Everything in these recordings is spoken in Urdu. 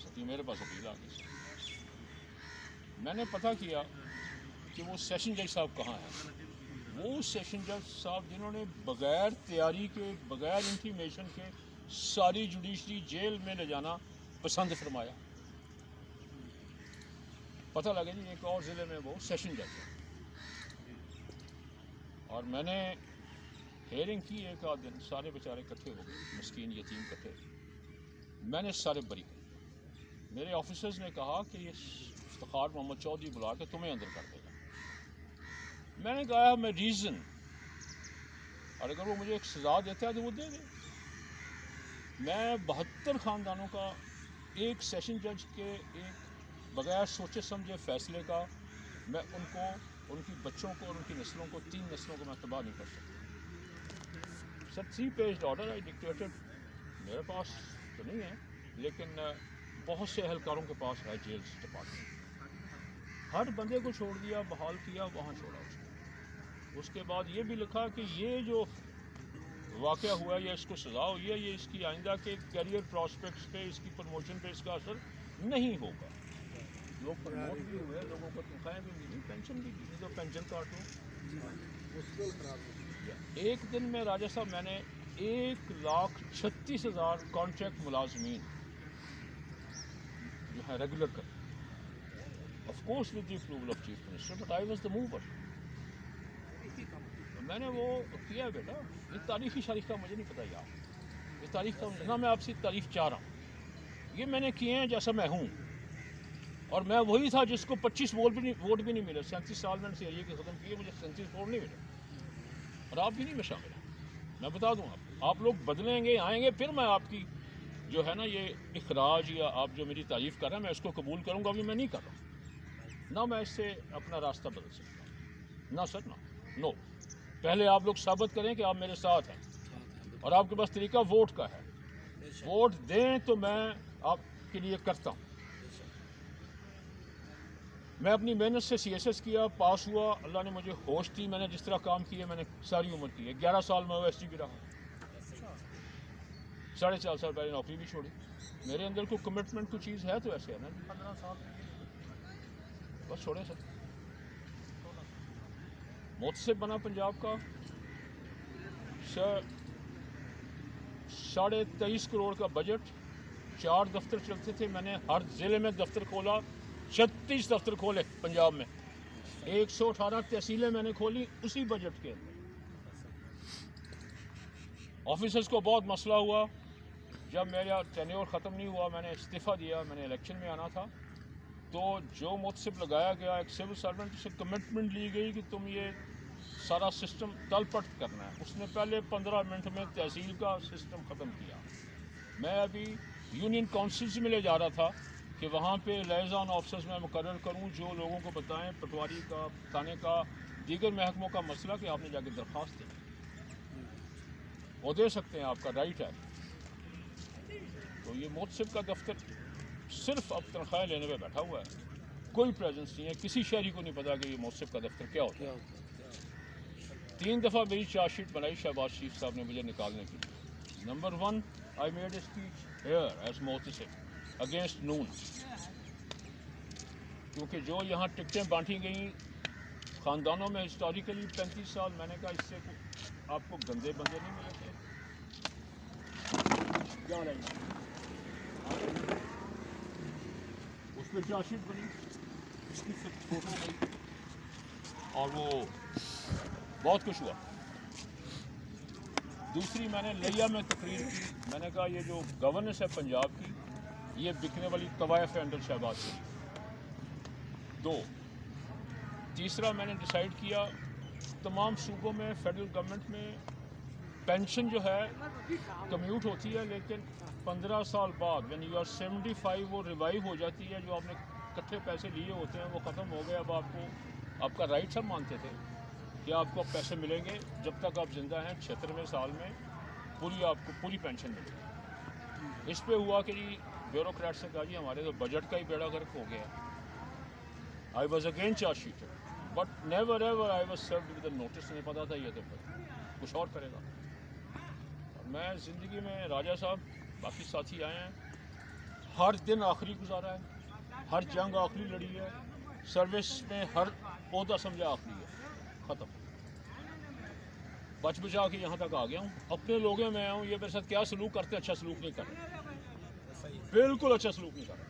پاس آتی ہے، میرے پاس اپیل آ گئی. میں نے پتہ کیا کہ وہ سیشن جج صاحب کہاں ہیں. وہ سیشن جج صاحب جنہوں نے بغیر تیاری کے، بغیر انٹیمیشن کے ساری جوڈیشری جیل میں لے جانا پسند فرمایا. پتہ لگا جی ایک اور ضلع میں وہ سیشن جج ہے. اور میں نے ہیئرنگ کی ایک آدھ دن، سارے بیچارے اکٹھے ہو گئے، مسکین یتیم اکٹھے. میں نے سارے بری کر. میرے آفیسرز نے کہا کہ یہ افتخار محمد چودھری بلا کے تمہیں اندر کر دے گا. میں نے کہا میں ریزن، اور اگر وہ مجھے ایک سزا دیتا ہے تو وہ دے دے. میں 72 خاندانوں کا ایک سیشن جج کے ایک بغیر سوچے سمجھے فیصلے کا، میں ان کو، ان کی بچوں کو اور ان کی نسلوں کو، 3 نسلوں کو میں تباہ نہیں کر سکتا. سر 3 پیجڈ آرڈر آئی ڈکٹیٹڈ. میرے پاس تو نہیں ہے لیکن بہت سے اہلکاروں کے پاس ہے جیلز ڈپارٹمنٹ. ہر بندے کو چھوڑ دیا، بحال کیا، وہاں چھوڑا اس کو. اس کے بعد یہ بھی لکھا کہ یہ جو واقعہ ہوا ہے یا اس کو سزا ہوئی ہے، یہ اس کی آئندہ کے کیریئر پراسپیکٹس پہ، اس کی پروموشن پہ اس کا اثر نہیں ہوگا. لوگ پروموٹ بھی ہوئے، لوگوں کو تنخواہیں بھی ملی، پینشن بھی ملی، تو پینشن کاٹو. ایک دن میں راجہ صاحب میں نے 1,36,000 کانٹریکٹ ملازمین جو ہے ریگولر کر. Of course with the approval of chief minister, but I was the mover. میں نے وہ کیا بیٹا. یہ تاریخی شاریخ کا مجھے نہیں پتہ یار، یہ تاریخ کا نہ میں آپ سے تعریف چاہ رہا ہوں. یہ میں نے کیے ہیں جیسا میں ہوں، اور میں وہی تھا جس کو 25 ووٹ بھی نہیں ملے. 37 سال میں نے سیریے کے ختم کیے، مجھے 37 ووٹ نہیں ملے، اور آپ بھی نہیں میں شامل ہیں. میں بتا دوں آپ لوگ بدلیں گے، آئیں گے، پھر میں آپ کی جو ہے نا یہ اخراج یا آپ جو میری تعریف کر رہے ہیں میں اس کو قبول کروں گا. ابھی میں نہیں کر رہا ہوں، نہ میں اس سے اپنا راستہ بدل سکتا ہوں، نہ سر، نو. پہلے آپ لوگ ثابت کریں کہ آپ میرے ساتھ ہیں، اور آپ کے پاس طریقہ ووٹ کا ہے. ووٹ دیں تو میں آپ کے لیے کرتا ہوں. میں اپنی محنت سے سی ایس ایس کیا، پاس ہوا، اللہ نے مجھے ہوش دی. میں نے جس طرح کام کیے میں نے ساری عمر کی ہے. 11 سال میں او ایس ڈی بھی رہا، 4.5 سال پہلے نوکری بھی چھوڑی. میرے اندر کوئی کمٹمنٹ کوئی چیز ہے تو ایسے ہے نا. 15 سال بس چھوڑیں سر. محتسب بنا پنجاب کا سر، 23.5 کروڑ کا بجٹ، 4 دفتر چلتے تھے. میں نے ہر ضلع میں دفتر کھولا، 36 دفتر کھولے پنجاب میں. 118 تحصیلیں میں نے کھولی اسی بجٹ کے اندر. آفیسرز کو بہت مسئلہ ہوا. جب میرا ٹینیور ختم نہیں ہوا میں نے استعفیٰ دیا، میں نے الیکشن میں آنا تھا. تو جو محتسب لگایا گیا ایک سول سرونٹ سے کمٹمنٹ لی گئی کہ تم یہ سارا سسٹم تل پٹ کرنا ہے. اس نے پہلے 15 منٹ میں تحصیل کا سسٹم ختم کیا. میں ابھی یونین کونسلز میں لے جا رہا تھا کہ وہاں پہ لیزان آفیسرز میں مقرر کروں جو لوگوں کو بتائیں پٹواری کا، تھانے کا، دیگر محکموں کا مسئلہ کہ آپ نے جا کے درخواست دیں. وہ دے سکتے ہیں، آپ کا رائٹ ہے. تو یہ محتسب کا دفتر صرف اب تنخواہیں لینے پہ بیٹھا ہوا ہے، کوئی پریزنس نہیں ہے. کسی شہری کو نہیں پتا کہ یہ محتسب کا دفتر کیا ہوتا ہے. 3 دفعہ میری چارج شیٹ بنائی شہباز شریف صاحب نے مجھے نکالنے کے لیے. Number 1 I made a speech here as محتسب اگینسٹ نون، کیونکہ جو یہاں ٹکٹیں بانٹی گئیں خاندانوں میں ہسٹوریکلی 35 سال، میں نے کہا اس سے آپ کو گندے بندے نہیں ملے تھے. کیا رہی اس پہ چارج شیٹ بنی، اس کی فوٹو گئی، اور وہ بہت کچھ ہوا. دوسری میں نے لیا میں تقریر کی. میں نے کہا یہ جو گورننس ہے پنجاب کی یہ بکنے والی طوائف ہے انڈر شہباز شریف. 2. تیسرا میں نے ڈیسائیڈ کیا تمام صوبوں میں فیڈرل گورنمنٹ میں پینشن جو ہے کمیوٹ ہوتی ہے، لیکن 15 سال بعد when you are 75 وہ ریوائیو ہو جاتی ہے. جو آپ نے اکٹھے پیسے لیے ہوتے ہیں وہ ختم ہو گئے. اب آپ کو آپ کا رائٹ سب مانتے تھے کہ آپ کو پیسے ملیں گے جب تک آپ زندہ ہیں. 76ویں سال میں پوری آپ کو پوری پینشن ملے گی. اس پہ ہوا کہ جی بیوروکریٹ سے کہا جی ہمارے تو بجٹ کا ہی بیڑا غرق ہو گیا. I was again charge sheet, but never ever I was served with a notice. نہیں پتا تھا یہ تو کچھ اور کرے گا. میں زندگی میں راجہ صاحب باقی ساتھی آئے ہیں، ہر دن آخری گزارا ہے, ہر جنگ آخری لڑی ہے, سروس میں ہر عہدہ سمجھا آخری ہے, ختم. بچ بچا کے یہاں تک آ گیا ہوں. اپنے لوگوں میں آیا ہوں, یہ میرے ساتھ کیا سلوک کرتے ہیں, اچھا سلوک نہیں کر رہے, بالکل اچھا سلوک نہیں کر رہے.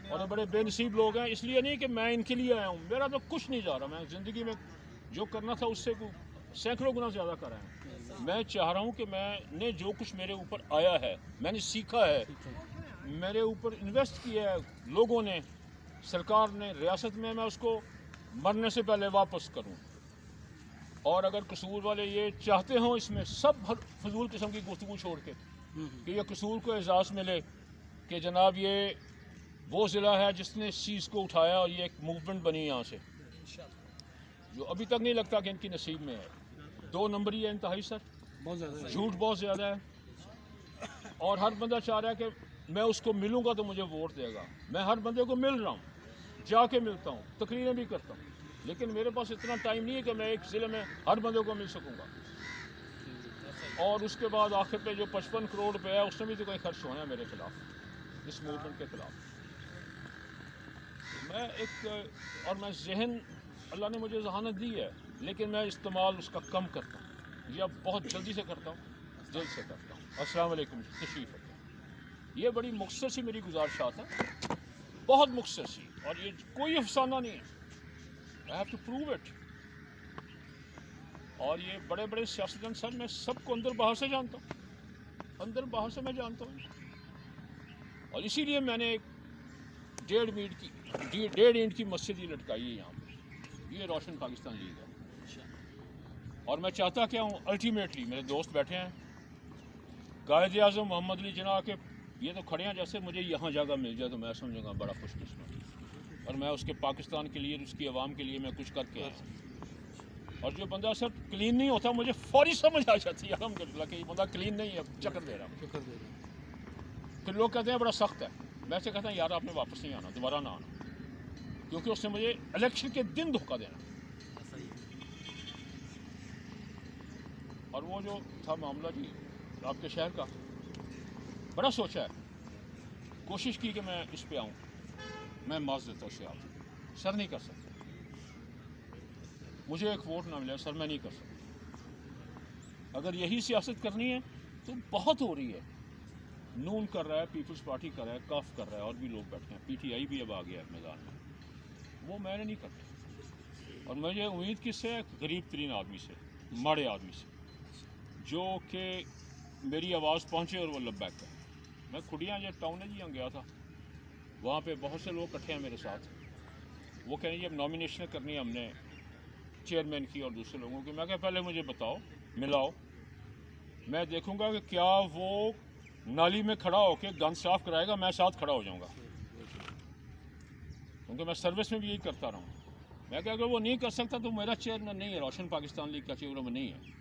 اور بڑے بے نصیب لوگ ہیں. اس لیے نہیں کہ میں ان کے لیے آیا ہوں, میرا تو کچھ نہیں جا رہا. میں زندگی میں جو کرنا تھا اس سے سینکڑوں گنا زیادہ کر رہا ہوں. میں چاہ رہا ہوں کہ میں نے جو کچھ میرے اوپر آیا ہے, میں نے سیکھا ہے, میرے اوپر انویسٹ کیا ہے لوگوں نے, سرکار نے, ریاست میں اس کو مرنے سے پہلے واپس کروں. اور اگر قصور والے یہ چاہتے ہوں اس میں سب فضول قسم کی گفتگو چھوڑ کے کہ یہ قصور کو اعزاز ملے کہ جناب یہ وہ ضلع ہے جس نے اس چیز کو اٹھایا اور یہ ایک موومنٹ بنی یہاں سے, جو ابھی تک نہیں لگتا کہ ان کی نصیب میں ہے. 2 نمبری ہے انتہائی سر, جھوٹ بہت زیادہ ہے. اور ہر بندہ چاہ رہا ہے کہ میں اس کو ملوں گا تو مجھے ووٹ دے گا. میں ہر بندے کو مل رہا ہوں, جا کے ملتا ہوں, تقریریں بھی کرتا ہوں, لیکن میرے پاس اتنا ٹائم نہیں ہے کہ میں ایک ضلع میں ہر بندے کو مل سکوں گا. اور اس کے بعد آخر پہ جو 55 کروڑ روپے ہے اس میں بھی تو کوئی خرچ ہونا ہے میرے خلاف, اس موومنٹ کے خلاف. میں ایک اور میں ذہن اللہ نے مجھے ذہانت دی ہے, لیکن میں استعمال اس کا کم کرتا ہوں, یا بہت جلدی سے کرتا ہوں, دل سے کرتا ہوں. السلام علیکم, تشریف رکھیں. یہ بڑی مختصر سی میری گزارشات ہیں, بہت مختصر سی, اور یہ کوئی افسانہ نہیں ہے. I have to prove it. اور یہ بڑے بڑے سیاستدان سر میں سب کو اندر باہر سے جانتا ہوں, اندر باہر سے میں جانتا ہوں. اور اسی لیے میں نے ایک 1.5 اینٹ کی مسجد ہی لٹکائی ہے یہاں پہ. یہ روشن پاکستان لیگ ہے. اور میں چاہتا کیا ہوں, الٹیمیٹلی میرے دوست بیٹھے ہیں, قائد اعظم محمد علی جناح کے یہ تو کھڑے ہیں, جیسے مجھے یہاں جگہ مل جائے تو میں سمجھوں گا بڑا خوش قسمت, اور میں اس کے پاکستان کے لیے, اس کی عوام کے لیے میں کچھ کر کے آیا. اور جو بندہ سر کلین نہیں ہوتا, مجھے فوری سمجھ آ جاتی ہے الحمدللہ کہ یہ بندہ کلین نہیں ہے, چکر دے رہا. پھر لوگ کہتے ہیں بڑا سخت ہے, میں سے کہتا ہوں یار آپ نے واپس نہیں آنا, دوبارہ نہ آنا, کیونکہ اس نے مجھے الیکشن کے دن دھوکہ دینا. اور وہ جو تھا معاملہ جی آپ کے شہر کا, بڑا سوچا ہے, کوشش کی کہ میں اس پہ آؤں. میں معاذ دیتا ہوں آپ سر, نہیں کر سکتا, مجھے ایک ووٹ نہ ملے سر, میں نہیں کر سکتا. اگر یہی سیاست کرنی ہے تو بہت ہو رہی ہے. نون کر رہا ہے, پیپلز پارٹی کر رہا ہے, کاف کر رہا ہے, اور بھی لوگ بیٹھے ہیں, پی ٹی آئی بھی اب آ گیا ہے میدان میں. وہ میں نے نہیں کرتا. اور مجھے امید کس سے, غریب ترین آدمی سے, ماڑے آدمی سے, جو کہ میری آواز پہنچے اور وہ لبیک ہے. میں کھڑیاں جو ٹاؤن ہے جی یہاں گیا تھا, وہاں پہ بہت سے لوگ اکٹھے ہیں میرے ساتھ. وہ کہیں جی اب نامینیشن کرنی ہے ہم نے چیئرمین کی اور دوسرے لوگوں کی. میں کہا پہلے مجھے بتاؤ, ملاؤ, میں دیکھوں گا کہ کیا وہ نالی میں کھڑا ہو کے گند صاف کرائے گا, میں ساتھ کھڑا ہو جاؤں گا, کیونکہ میں سروس میں بھی یہی کرتا رہا ہوں. میں کہا اگر وہ نہیں کر سکتا تو میرا چیئرمین نہیں ہے, روشن پاکستان لیگ کا چیئرمین نہیں ہے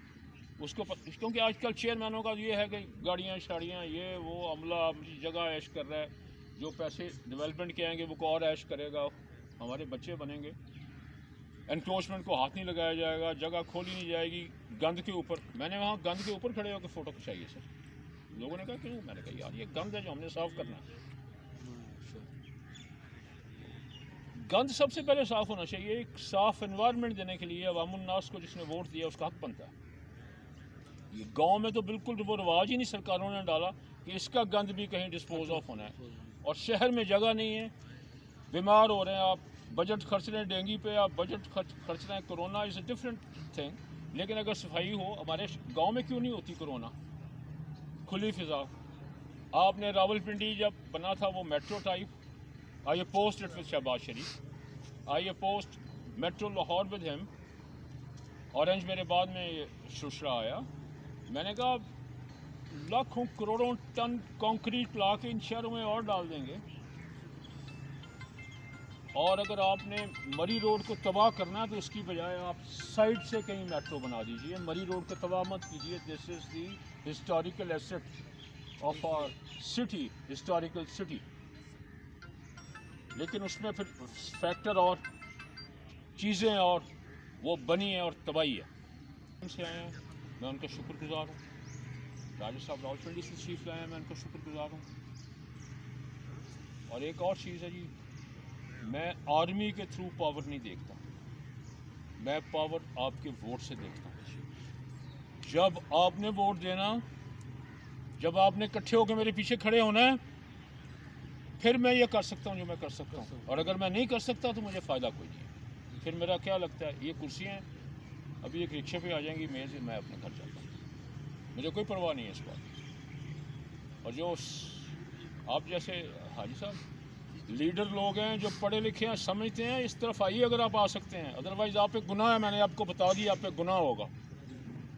اس کو. کیونکہ آج کل چیئرمینوں کا یہ ہے کہ گاڑیاں شاڑیاں, یہ وہ عملہ اپنی جگہ عیش کر رہا ہے, جو پیسے ڈیولپمنٹ کے آئیں گے وہ کو اور عیش کرے گا, ہمارے بچے بنیں گے. انکروچمنٹ کو ہاتھ نہیں لگایا جائے گا, جگہ کھولی نہیں جائے گی گند کے اوپر. میں نے وہاں گند کے اوپر کھڑے ہو کے فوٹو کھنچائیے سر. لوگوں نے کہا کیوں؟ میں نے کہا یار یہ گند ہے جو ہم نے صاف کرنا ہے. گند سب سے پہلے صاف ہونا چاہیے. ایک صاف انوائرمنٹ دینے کے لیے عوام الناس کو جس نے ووٹ دیا اس کا حق بنتا ہے. یہ گاؤں میں تو بالکل وہ رواج ہی نہیں سرکاروں نے ڈالا کہ اس کا گند بھی کہیں ڈسپوز آف ہونا ہے. اور شہر میں جگہ نہیں ہے, بیمار ہو رہے ہیں آپ, بجٹ خرچ رہے ہیں ڈینگی پہ, آپ بجٹ خرچ رہے ہیں corona, is a different thing. لیکن اگر صفائی ہو, ہمارے گاؤں میں کیوں نہیں ہوتی کرونا, کھلی فضا. آپ نے راول پنڈی جب بنا تھا وہ metro type, I opposed it with Shahbaz Sharif, I opposed metro Lahore with ہم. اورنج میرے بعد میں ششرا آیا. میں نے کہا لاکھوں کروڑوں ٹن کانکریٹ لا کے ان شہروں میں اور ڈال دیں گے, اور اگر آپ نے مری روڈ کو تباہ کرنا ہے تو اس کی بجائے آپ سائڈ سے کہیں میٹرو بنا دیجئے. مری روڈ کو تباہ مت کیجیے. This is the historical asset of our city, historical city. لیکن اس میں پھر فیکٹر اور چیزیں اور وہ بنی ہیں اور تباہی ہے. ان سے آئے ہیں, میں ان کا شکر گزار ہوں. راجہ صاحب راولپنڈی سے تشریف لائے ہیں, میں ان کا شکر گزار ہوں. اور ایک اور چیز ہے جی، میں آرمی کے تھرو پاور نہیں دیکھتا، میں پاور آپ کے ووٹ سے دیکھتا ہوں. جب آپ نے ووٹ دینا، جب آپ نے اکٹھے ہو کے میرے پیچھے کھڑے ہونا ہے، پھر میں یہ کر سکتا ہوں جو میں کر سکتا ہوں. اور اگر میں نہیں کر سکتا تو مجھے فائدہ کوئی نہیں ہے. پھر میرا کیا لگتا ہے، یہ کرسیاں ابھی ایک رکشے پہ آ جائیں گی میز، میں اپنے گھر جاتا ہوں، مجھے کوئی پرواہ نہیں ہے اس بات. اور جو آپ جیسے حاجی صاحب لیڈر لوگ ہیں جو پڑھے لکھے ہیں، سمجھتے ہیں، اس طرف آئیے اگر آپ آ سکتے ہیں. ادروائز آپ پہ گناہ ہے، میں نے آپ کو بتا دیا آپ پہ گناہ ہوگا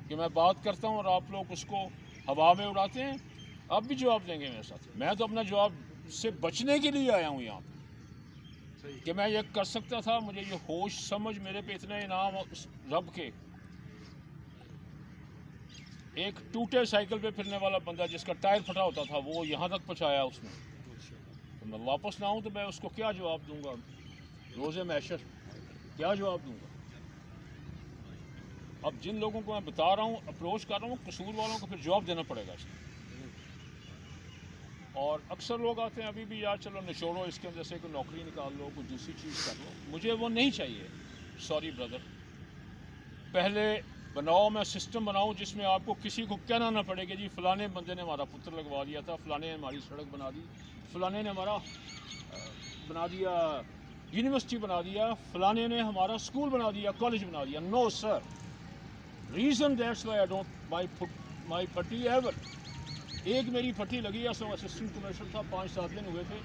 کہ میں بات کرتا ہوں اور آپ لوگ اس کو ہوا میں اڑاتے ہیں. آپ بھی جواب دیں گے میرے ساتھ. میں تو اپنا جواب سے بچنے کے لیے آیا ہوں یہاں پہ کہ میں یہ کر سکتا تھا. مجھے یہ ہوش سمجھ، میرے پہ اتنے انعام رب کے. ایک ٹوٹے سائیکل پہ پھرنے والا بندہ جس کا ٹائر پھٹا ہوتا تھا وہ یہاں تک پہنچایا اس نے. تو میں واپس نہ آؤں تو میں اس کو کیا جواب دوں گا؟ روز محشر کیا جواب دوں گا؟ اب جن لوگوں کو میں بتا رہا ہوں، اپروچ کر رہا ہوں، قصور والوں کو پھر جواب دینا پڑے گا اس کا. اور اکثر لوگ آتے ہیں ابھی بھی، یار چلو نچوڑو اس کے اندر سے، کوئی نوکری نکال لو، کوئی دوسری چیز کر لو. مجھے وہ نہیں چاہیے. Sorry brother. پہلے بناؤ، میں سسٹم بناؤں جس میں آپ کو کسی کو کہنا نہ پڑے کہ جی فلانے بندے نے ہمارا پتر لگوا دیا تھا، فلانے نے ہماری سڑک بنا دی، فلانے نے ہمارا بنا دیا یونیورسٹی بنا دیا، فلانے نے ہمارا اسکول بنا دیا، کالج بنا دیا. No sir. Reason that's why I don't my pity ever. ایک میری پٹی لگی ہے، سو اسسٹنٹ کمشنر تھا، 5-7 دن ہوئے تھے.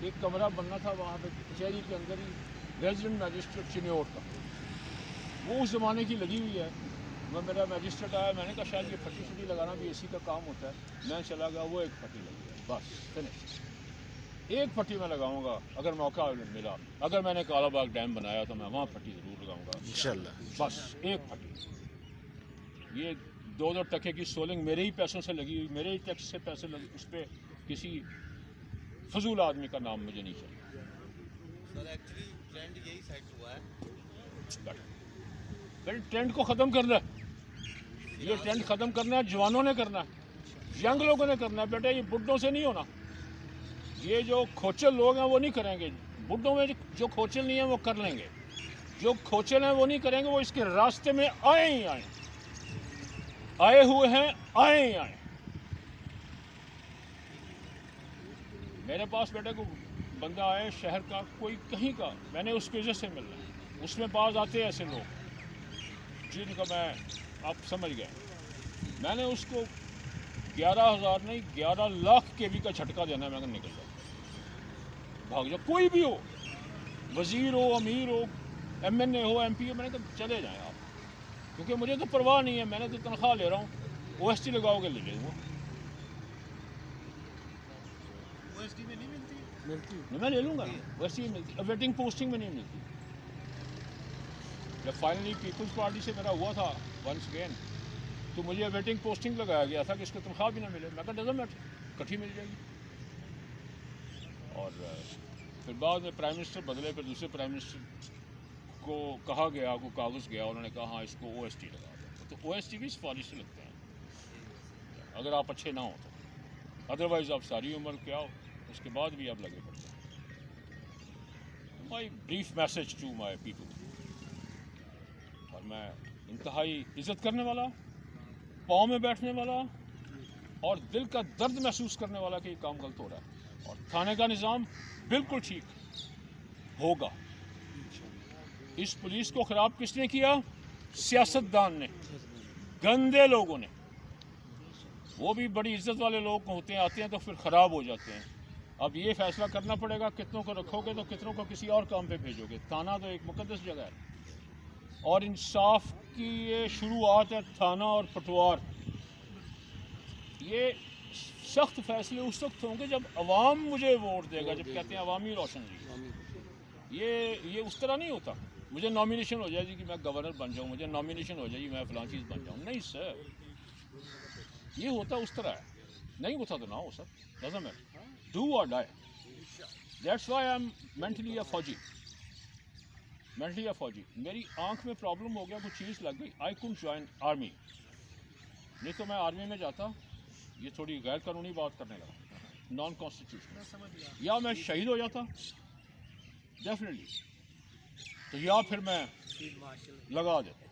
ایک کمرہ بننا تھا وہاں پہ کچہری کے اندر ہی، ریزیڈنٹ میجسٹریٹ چنیوٹ کا. وہ اس زمانے کی لگی ہوئی ہے. میں میرا میجسٹریٹ آیا، میں نے کہا شاید یہ پھٹی شٹی لگانا بھی اسی کا کام ہوتا ہے. میں چلا گیا، وہ ایک پھٹی لگی ہے، بس فنش. ایک پھٹی میں لگاؤں گا اگر موقع ملا. اگر میں نے کالا باغ ڈیم بنایا تو میں وہاں پھٹی ضرور لگاؤں گا انشاءاللہ. بس ایک پھٹی. یہ 2 ٹکے کی سولنگ میرے ہی پیسوں سے لگی ہوئی، میرے ہی ٹیکس سے پیسے لگے، اس پہ کسی فضول آدمی کا نام مجھے نہیں چاہیے. سر ایکچولی ٹرینڈ یہی سیٹ ہوا ہے. پھر ٹرینڈ کو ختم کرنا ہے. یہ ٹرینڈ ختم کرنا ہے، جوانوں نے کرنا ہے، ینگ لوگوں نے کرنا ہے. بیٹا یہ بڈھوں سے نہیں ہونا. یہ جو کھوچل لوگ ہیں وہ نہیں کریں گے. بڈھوں میں جو کھوچل نہیں ہیں وہ کر لیں گے. جو کھوچل ہیں وہ نہیں کریں گے. وہ اس کے راستے میں آئے ہی آئیں، آئے ہوئے ہیں، آئے ہی آئیں. میرے پاس بیٹا کو بندہ آئے شہر کا، کوئی کہیں کا، میں نے اس کی وجہ سے ملنا ہے. اس میں بعض آتے ہیں ایسے لوگ جن کا میں آپ سمجھ گئے. میں نے اس کو 11,000 نہیں 11 لاکھ کے بھی کا جھٹکا دینا ہے. میں کہ نکل جاؤ، بھاگ جاؤ. کوئی بھی ہو، وزیر ہو، امیر ہو، ایم این اے ہو، ایم پی ہو، میں نے کہا چلے جائیں آپ، کیونکہ مجھے تو پرواہ نہیں ہے. میں نے تو تنخواہ لے رہا ہوں. او ایس ٹی لگاؤ گے لے لیں گے. او ایس ٹی میں نہیں ملتی؟ میں لے لوں گا. ویسے ہی ملتی، ویٹنگ پوسٹنگ میں نہیں ملتی. جب فائنلی پیپلز پارٹی سے میرا ہوا تھا ونس اگین، تو مجھے ویٹنگ پوسٹنگ لگایا گیا تھا کہ اس کو تنخواہ بھی نہ ملے. میں کہا ڈزنٹ میٹر، کٹھی مل جائے گی. اور پھر بعد میں پرائم منسٹر بدلے، پھر دوسرے پرائم منسٹر کو کہا گیا، کو کاغذ گیا، انہوں نے کہا ہاں اس کو او ایس ٹی لگا دو. تو او ایس ٹی بھی سفارش سے لگتے ہیں اگر آپ اچھے نہ ہوں تو. ادروائز آپ ساری عمر کیا ہو، اس کے بعد بھی آپ لگے پڑتے ہیں. My brief message to my people. اور میں انتہائی عزت کرنے والا، پاؤں میں بیٹھنے والا اور دل کا درد محسوس کرنے والا کہ یہ کام غلط ہو رہا ہے. اور تھانے کا نظام بالکل ٹھیک ہوگا. اس پولیس کو خراب کس نے کیا؟ سیاستدان نے، گندے لوگوں نے. وہ بھی بڑی عزت والے لوگ ہوتے ہیں، آتے ہیں تو پھر خراب ہو جاتے ہیں. اب یہ فیصلہ کرنا پڑے گا، کتنوں کو رکھو گے تو کتنوں کو کسی اور کام پہ بھیجو گے. تھانہ تو ایک مقدس جگہ ہے، اور انصاف کی یہ شروعات ہے. تھانہ اور پٹوار، یہ سخت فیصلے اس وقت ہوں گے جب عوام مجھے ووٹ دے گا. جب کہتے ہیں عوامی روشنی، یہ اس طرح نہیں ہوتا. مجھے نامینیشن ہو جائے گی کہ میں گورنر بن جاؤں، مجھے نامینیشن ہو جائے گی میں فلاں چیز بن جاؤں. نہیں سر، یہ ہوتا اس طرح ہے. نہیں ہوتا تو نہ ہو sir. Doesn't matter, do or die. That's why I am mentally a فوجی. مینٹلی اے فوجی. میری آنکھ میں پرابلم ہو گیا، کچھ چیز لگ گئی. آئی کونٹ جوائن آرمی. نہیں تو میں آرمی میں جاتا. یہ تھوڑی غیر قانونی بات کرنے لگا. نان کانسٹیٹیوشنل، یا میں شہید ہو جاتا ڈیفینیٹلی، تو یا پھر میں لگا دیتا،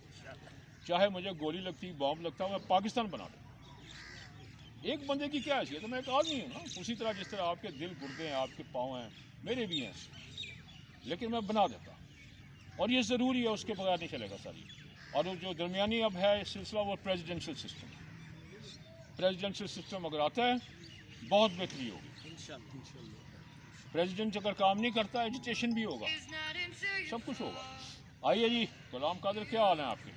چاہے مجھے گولی لگتی بام لگتا میں پاکستان بنا دیتا۔ ایک بندے کی کیا حیثیت ہے، میں ایک آدمی ہوں نا، اسی طرح جس طرح آپ کے دل گردے ہیں، آپ کے پاؤں ہیں، میرے بھی ہیں، لیکن میں بنا دیتا، اور یہ ضروری ہے، اس کے بغیر نہیں چلے گا ساری۔ اور وہ جو درمیانی اب ہے سلسلہ، وہ پریزیڈنشل سسٹم، پریزیڈنشل سسٹم اگر آتا ہے بہت بہتری ہوگی۔ پریزیڈنٹ اگر کام نہیں کرتا، ایجوٹیشن بھی ہوگا، سب کچھ ہوگا۔ آئیے جی، غلام قادر کیا حال ہیں آپ کے؟